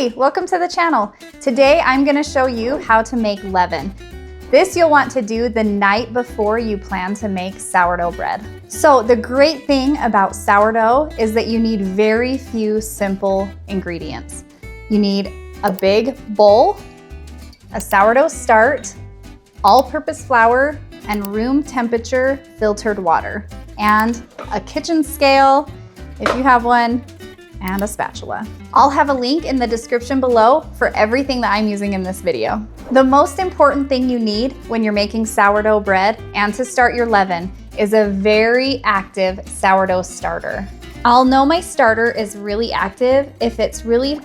Hey, welcome to the channel. Today I'm gonna show you how to make leaven. This you'll want to do the night before you plan to make sourdough bread. So the great thing about sourdough is that you need very few simple ingredients. You need a big bowl, a sourdough start, all-purpose flour, and room temperature filtered water, and a kitchen scale, if you have one, and a spatula. I'll have a link in the description below for everything that I'm using in this video. The most important thing you need when you're making sourdough bread and to start your leaven is a very active sourdough starter. I'll know my starter is really active if it's really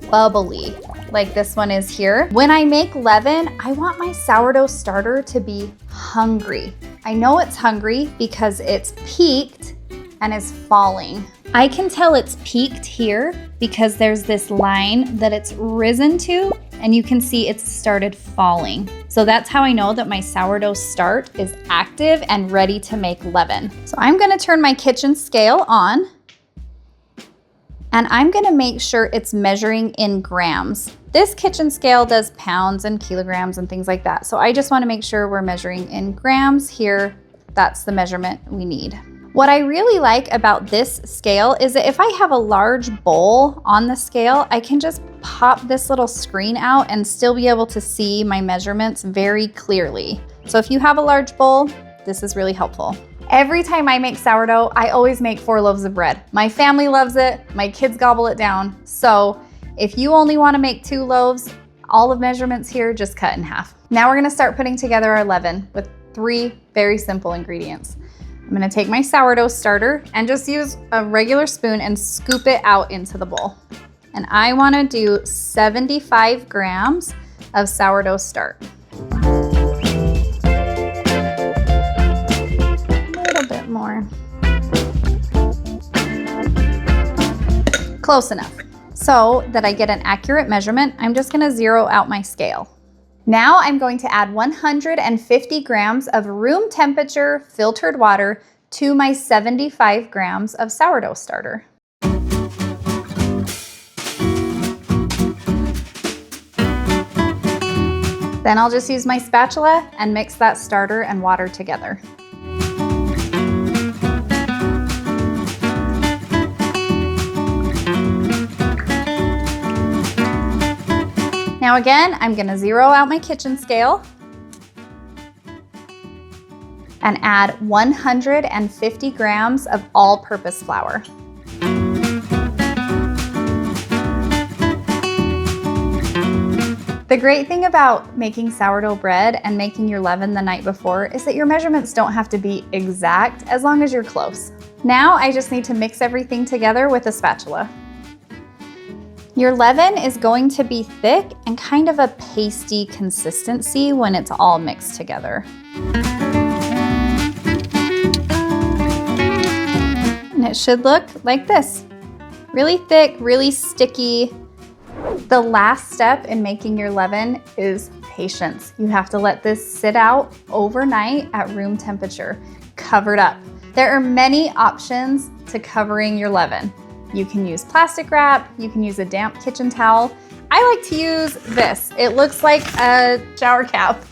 bubbly, like this one is here. When I make leaven, I want my sourdough starter to be hungry. I know it's hungry because it's peaked and is falling. I can tell it's peaked here because there's this line that it's risen to, and you can see it's started falling. So that's how I know that my sourdough start is active and ready to make leaven. So I'm gonna turn my kitchen scale on, and I'm gonna make sure it's measuring in grams. This kitchen scale does pounds and kilograms and things like that. So I just wanna make sure we're measuring in grams here. That's the measurement we need. What I really like about this scale is that if I have a large bowl on the scale, I can just pop this little screen out and still be able to see my measurements very clearly. So if you have a large bowl, this is really helpful. Every time I make sourdough, I always make 4 loaves of bread. My family loves it, my kids gobble it down. So if you only want to make 2 loaves, all of measurements here, just cut in half. Now we're gonna start putting together our leaven with 3 very simple ingredients. I'm gonna take my sourdough starter and just use a regular spoon and scoop it out into the bowl. And I wanna do 75 grams of sourdough start. A little bit more. Close enough. So that I get an accurate measurement, I'm just gonna zero out my scale. Now I'm going to add 150 grams of room temperature filtered water to my 75 grams of sourdough starter. Then I'll just use my spatula and mix that starter and water together. Now again, I'm gonna zero out my kitchen scale and add 150 grams of all-purpose flour. The great thing about making sourdough bread and making your leaven the night before is that your measurements don't have to be exact as long as you're close. Now I just need to mix everything together with a spatula. Your leaven is going to be thick and kind of a pasty consistency when it's all mixed together. And it should look like this. Really thick, really sticky. The last step in making your leaven is patience. You have to let this sit out overnight at room temperature, covered up. There are many options to covering your leaven. You can use plastic wrap, you can use a damp kitchen towel. I like to use this. It looks like a shower cap,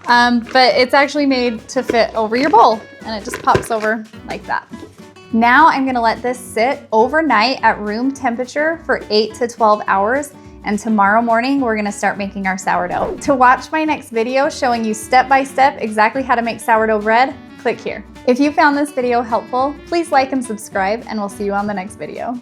but it's actually made to fit over your bowl, and it just pops over like that. Now I'm gonna let this sit overnight at room temperature for 8 to 12 hours, and tomorrow morning we're gonna start making our sourdough. To watch my next video showing you step-by-step exactly how to make sourdough bread, click here. If you found this video helpful, please like and subscribe, and we'll see you on the next video.